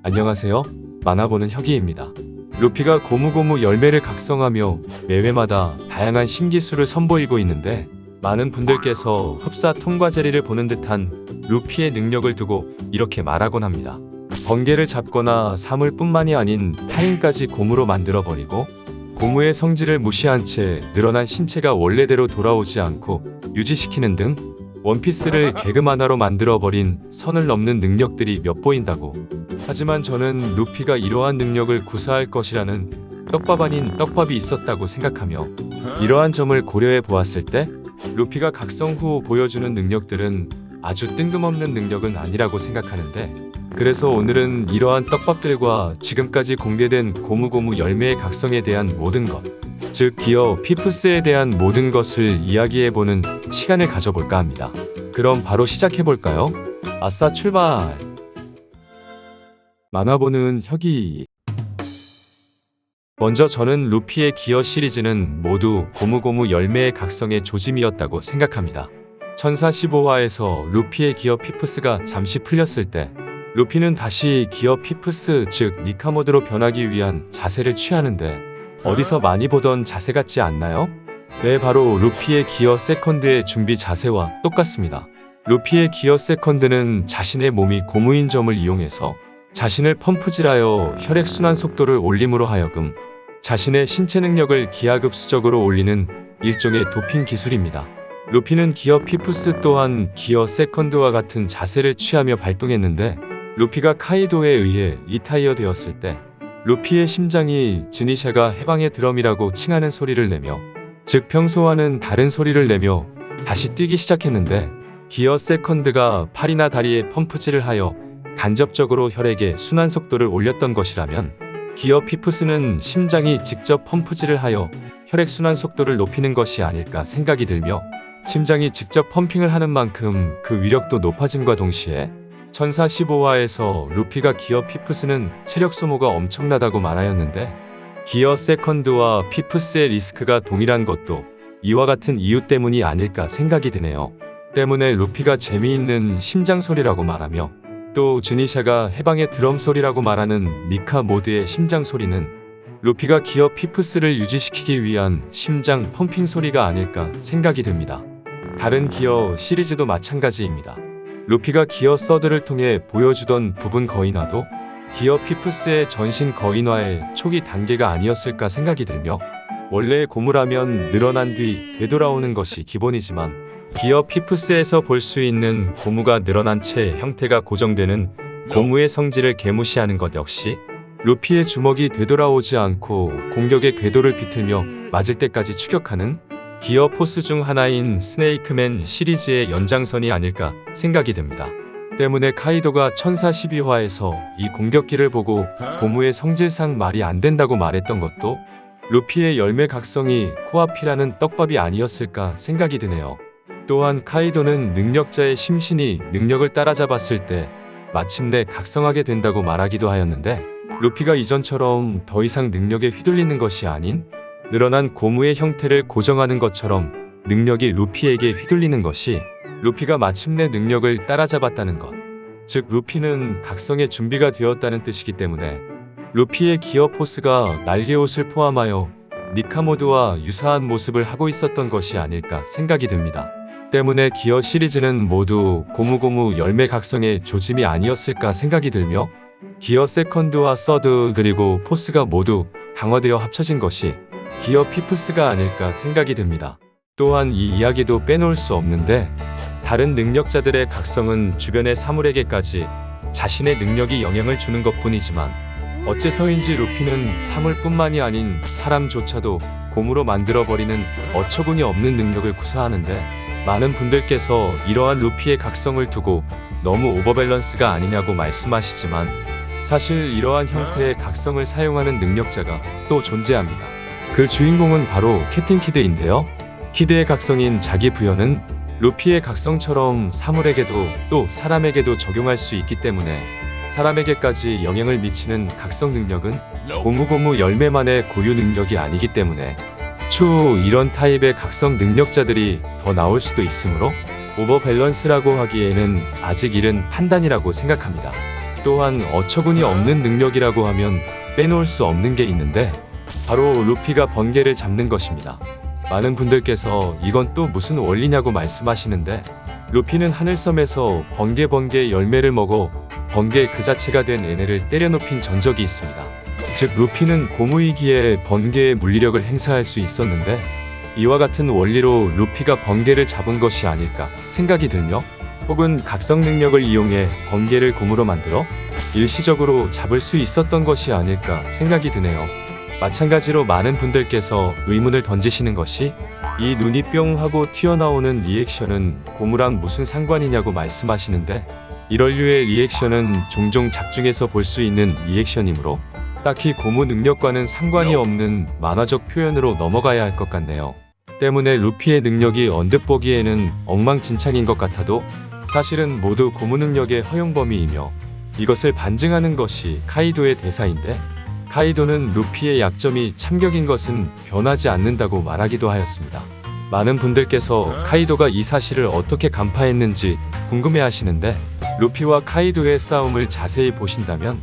안녕하세요. 만화보는 혁이입니다. 루피가 고무고무 열매를 각성하며 매회마다 다양한 신기술을 선보이고 있는데 많은 분들께서 흡사 통과 제리를 보는 듯한 루피의 능력을 두고 이렇게 말하곤 합니다. 번개를 잡거나 사물뿐만이 아닌 타인까지 고무로 만들어버리고 고무의 성질을 무시한 채 늘어난 신체가 원래대로 돌아오지 않고 유지시키는 등 원피스를 개그 만화로 만들어버린 선을 넘는 능력들이 몇 보인다고. 하지만 저는 루피가 이러한 능력을 구사할 것이라는 떡밥 아닌 떡밥이 있었다고 생각하며 이러한 점을 고려해 보았을 때 루피가 각성 후 보여주는 능력들은 아주 뜬금없는 능력은 아니라고 생각하는데, 그래서 오늘은 이러한 떡밥들과 지금까지 공개된 고무고무 열매의 각성에 대한 모든 것, 즉 기어 피프스에 대한 모든 것을 이야기해보는 시간을 가져볼까 합니다. 그럼 바로 시작해볼까요? 아싸 출발! 만화보는 혁이. 먼저 저는 루피의 기어 시리즈는 모두 고무고무 열매의 각성의 조짐이었다고 생각합니다. 1045화에서 루피의 기어 피프스가 잠시 풀렸을 때 루피는 다시 기어 피프스 즉 니카 모드로 변하기 위한 자세를 취하는데 어디서 많이 보던 자세 같지 않나요? 네, 바로 루피의 기어 세컨드의 준비 자세와 똑같습니다. 루피의 기어 세컨드는 자신의 몸이 고무인 점을 이용해서 자신을 펌프질하여 혈액순환 속도를 올림으로 하여금 자신의 신체 능력을 기하급수적으로 올리는 일종의 도핑 기술입니다. 루피는 기어 피프스 또한 기어 세컨드와 같은 자세를 취하며 발동했는데 루피가 카이도에 의해 리타이어 되었을 때 루피의 심장이 즈니샤가 해방의 드럼이라고 칭하는 소리를 내며, 즉 평소와는 다른 소리를 내며 다시 뛰기 시작했는데 기어 세컨드가 팔이나 다리에 펌프질을 하여 간접적으로 혈액의 순환 속도를 올렸던 것이라면 기어 피프스는 심장이 직접 펌프질을 하여 혈액 순환 속도를 높이는 것이 아닐까 생각이 들며, 심장이 직접 펌핑을 하는 만큼 그 위력도 높아짐과 동시에 1045화에서 루피가 기어 피프스는 체력 소모가 엄청나다고 말하였는데 기어 세컨드와 피프스의 리스크가 동일한 것도 이와 같은 이유 때문이 아닐까 생각이 드네요. 때문에 루피가 재미있는 심장 소리라고 말하며 또 즈니샤가 해방의 드럼 소리라고 말하는 니카 모드의 심장 소리는 루피가 기어 피프스를 유지시키기 위한 심장 펌핑 소리가 아닐까 생각이 듭니다. 다른 기어 시리즈도 마찬가지입니다. 루피가 기어 서드를 통해 보여주던 부분 거인화도 기어 피프스의 전신 거인화의 초기 단계가 아니었을까 생각이 들며, 원래의 고무라면 늘어난 뒤 되돌아오는 것이 기본이지만 기어 피프스에서 볼 수 있는 고무가 늘어난 채 형태가 고정되는 고무의 성질을 개무시하는 것 역시 루피의 주먹이 되돌아오지 않고 공격의 궤도를 비틀며 맞을 때까지 추격하는 기어 포스 중 하나인 스네이크맨 시리즈의 연장선이 아닐까 생각이 듭니다. 때문에 카이도가 1042화에서 이 공격기를 보고 고무의 성질상 말이 안 된다고 말했던 것도 루피의 열매 각성이 코앞이라는 떡밥이 아니었을까 생각이 드네요. 또한 카이도는 능력자의 심신이 능력을 따라잡았을 때 마침내 각성하게 된다고 말하기도 하였는데, 루피가 이전처럼 더 이상 능력에 휘둘리는 것이 아닌 늘어난 고무의 형태를 고정하는 것처럼 능력이 루피에게 휘둘리는 것이 루피가 마침내 능력을 따라잡았다는 것, 즉 루피는 각성의 준비가 되었다는 뜻이기 때문에 루피의 기어 포스가 날개옷을 포함하여 니카 모드와 유사한 모습을 하고 있었던 것이 아닐까 생각이 듭니다. 때문에 기어 시리즈는 모두 고무고무 열매 각성의 조짐이 아니었을까 생각이 들며, 기어 세컨드와 서드 그리고 포스가 모두 강화되어 합쳐진 것이 기어 피프스가 아닐까 생각이 듭니다. 또한 이 이야기도 빼놓을 수 없는데 다른 능력자들의 각성은 주변의 사물에게까지 자신의 능력이 영향을 주는 것뿐이지만 어째서인지 루피는 사물뿐만이 아닌 사람조차도 고무로 만들어버리는 어처구니 없는 능력을 구사하는데, 많은 분들께서 이러한 루피의 각성을 두고 너무 오버밸런스가 아니냐고 말씀하시지만 사실 이러한 형태의 각성을 사용하는 능력자가 또 존재합니다. 그 주인공은 바로 캡틴 키드인데요. 키드의 각성인 자기 부여는 루피의 각성처럼 사물에게도 또 사람에게도 적용할 수 있기 때문에 사람에게까지 영향을 미치는 각성 능력은 고무고무 열매만의 고유 능력이 아니기 때문에 추후 이런 타입의 각성 능력자들이 더 나올 수도 있으므로 오버밸런스라고 하기에는 아직 이른 판단이라고 생각합니다. 또한 어처구니 없는 능력이라고 하면 빼놓을 수 없는 게 있는데 바로 루피가 번개를 잡는 것입니다. 많은 분들께서 이건 또 무슨 원리냐고 말씀하시는데 루피는 하늘섬에서 번개 열매를 먹어 번개 그 자체가 된 얘네를 때려눕힌 전적이 있습니다. 즉 루피는 고무이기에 번개의 물리력을 행사할 수 있었는데 이와 같은 원리로 루피가 번개를 잡은 것이 아닐까 생각이 들며 혹은 각성 능력을 이용해 번개를 고무로 만들어 일시적으로 잡을 수 있었던 것이 아닐까 생각이 드네요. 마찬가지로 많은 분들께서 의문을 던지시는 것이 이 눈이 뿅 하고 튀어나오는 리액션은 고무랑 무슨 상관이냐고 말씀하시는데 이럴 류의 리액션은 종종 작중에서 볼 수 있는 리액션이므로 딱히 고무 능력과는 상관이 없는 만화적 표현으로 넘어가야 할 것 같네요. 때문에 루피의 능력이 언뜻 보기에는 엉망진창인 것 같아도 사실은 모두 고무 능력의 허용 범위이며 이것을 반증하는 것이 카이도의 대사인데 카이도는 루피의 약점이 참격인 것은 변하지 않는다고 말하기도 하였습니다. 많은 분들께서 카이도가 이 사실을 어떻게 간파했는지 궁금해하시는데 루피와 카이도의 싸움을 자세히 보신다면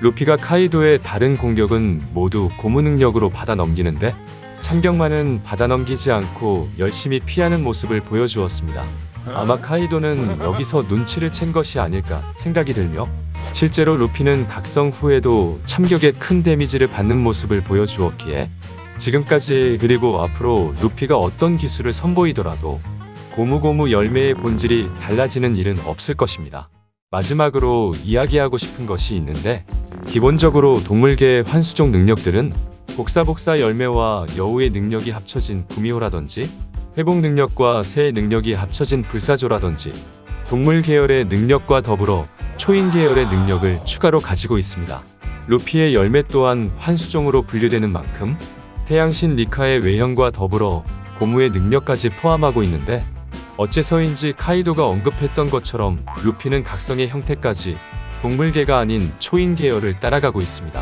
루피가 카이도의 다른 공격은 모두 고무 능력으로 받아 넘기는데 참격만은 받아 넘기지 않고 열심히 피하는 모습을 보여주었습니다. 아마 카이도는 여기서 눈치를 챈 것이 아닐까 생각이 들며 실제로 루피는 각성 후에도 참격에 큰 데미지를 받는 모습을 보여주었기에 지금까지 그리고 앞으로 루피가 어떤 기술을 선보이더라도 고무 열매의 본질이 달라지는 일은 없을 것입니다. 마지막으로 이야기하고 싶은 것이 있는데 기본적으로 동물계의 환수종 능력들은 복사 열매와 여우의 능력이 합쳐진 구미호라든지 회복 능력과 새의 능력이 합쳐진 불사조라든지 동물 계열의 능력과 더불어 초인 계열의 능력을 추가로 가지고 있습니다. 루피의 열매 또한 환수종으로 분류되는 만큼 태양신 리카의 외형과 더불어 고무의 능력까지 포함하고 있는데 어째서인지 카이도가 언급했던 것처럼 루피는 각성의 형태까지 동물계가 아닌 초인 계열을 따라가고 있습니다.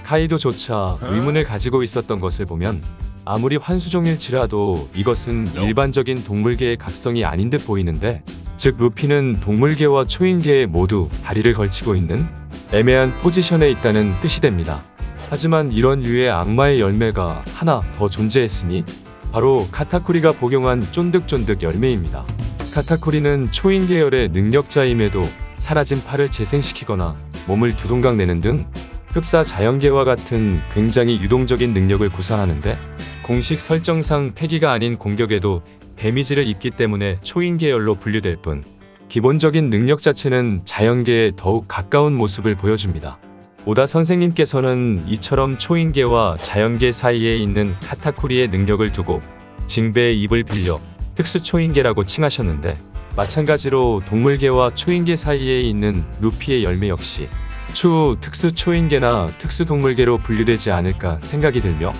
카이도조차 의문을 가지고 있었던 것을 보면 아무리 환수종일지라도 이것은 일반적인 동물계의 각성이 아닌 듯 보이는데 즉 루피는 동물계와 초인계에 모두 다리를 걸치고 있는 애매한 포지션에 있다는 뜻이 됩니다. 하지만 이런 류의 악마의 열매가 하나 더 존재했으니 바로 카타쿠리가 복용한 쫀득쫀득 열매입니다. 카타쿠리는 초인 계열의 능력자임에도 사라진 팔을 재생시키거나 몸을 두동강 내는 등 흡사 자연계와 같은 굉장히 유동적인 능력을 구사하는데 공식 설정상 패기가 아닌 공격에도 데미지를 입기 때문에 초인 계열로 분류될 뿐 기본적인 능력 자체는 자연계에 더욱 가까운 모습을 보여줍니다. 오다 선생님께서는 이처럼 초인계와 자연계 사이에 있는 카타쿠리의 능력을 두고 징배의 입을 빌려 특수초인계라고 칭하셨는데 마찬가지로 동물계와 초인계 사이에 있는 루피의 열매 역시 추후 특수초인계나 특수동물계로 분류되지 않을까 생각이 들며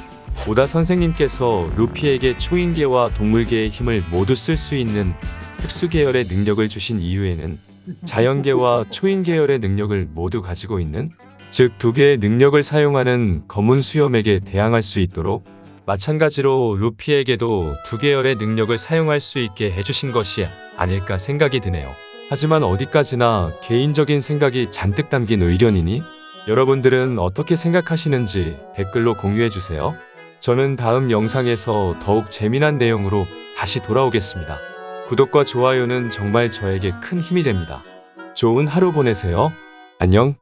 오다 선생님께서 루피에게 초인계와 동물계의 힘을 모두 쓸 수 있는 특수계열의 능력을 주신 이유에는 자연계와 초인계열의 능력을 모두 가지고 있는 즉 두 개의 능력을 사용하는 검은 수염에게 대항할 수 있도록 마찬가지로 루피에게도 두 계열의 능력을 사용할 수 있게 해주신 것이 아닐까 생각이 드네요. 하지만 어디까지나 개인적인 생각이 잔뜩 담긴 의견이니 여러분들은 어떻게 생각하시는지 댓글로 공유해주세요. 저는 다음 영상에서 더욱 재미난 내용으로 다시 돌아오겠습니다. 구독과 좋아요는 정말 저에게 큰 힘이 됩니다. 좋은 하루 보내세요. 안녕.